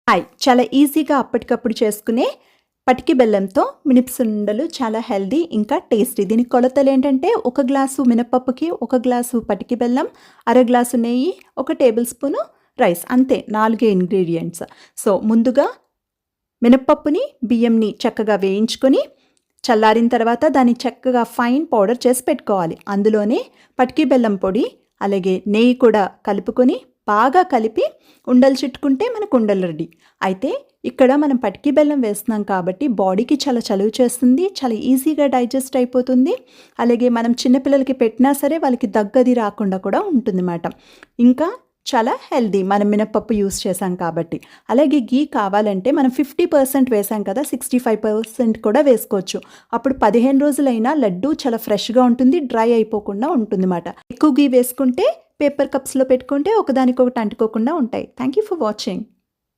Hi! చాలా ఈజీగా అప్పటికప్పుడు చేసుకునే పటికి బెల్లంతో మినిపసుండలు చాలా హెల్తీ ఇంకా టేస్టీ. దీని కొలతలేంటంటే, ఒక గ్లాసు మినపప్పుకి, ఒక గ్లాసు పటికి బెల్లం, అర గ్లాసు నెయ్యి, ఒక టేబుల్ స్పూను రైస్ అంతే 4 ఇంగ్రీడియెంట్స్. సో, ముందుగా మినపప్పుని, బియ్యంని చక్కగా వేయించుకొని, చల్లారిన తర్వాత దాన్ని చక్కగా ఫైన్ పౌడర్ చేసి పెట్టుకోవాలి. అందులోనే పటికి బెల్లం పొడి, అలాగే నెయ్యి కూడా కలుపుకొని బాగా కలిపి ఉండలు చుట్టుకుంటే మనకు ఉండలు రెడీ. అయితే ఇక్కడ మనం పటికి బెల్లం వేస్తున్నాం కాబట్టి బాడీకి చాలా చలువ చేస్తుంది. చాలా ఈజీగా డైజెస్ట్ అయిపోతుంది. అలాగే మనం చిన్నపిల్లలకి పెట్టినా సరే వాళ్ళకి దగ్గది రాకుండా కూడా ఉంటుందన్నమాట. ఇంకా చాలా హెల్తీ మనం మినపప్పు యూస్ చేసాం కాబట్టి. అలాగే ఘీ కావాలంటే మనం 50% వేసాం కదా, 65% కూడా వేసుకోవచ్చు. అప్పుడు 15 రోజులైనా లడ్డు చాలా ఫ్రెష్గా ఉంటుంది, డ్రై అయిపోకుండా ఉంటుందన్నమాట. ఎక్కువ ఘీ వేసుకుంటే పేపర్ కప్స్లో పెట్టుకుంటే ఒకదానికొకటి అంటుకోకుండా ఉంటాయి. Thank you for watching.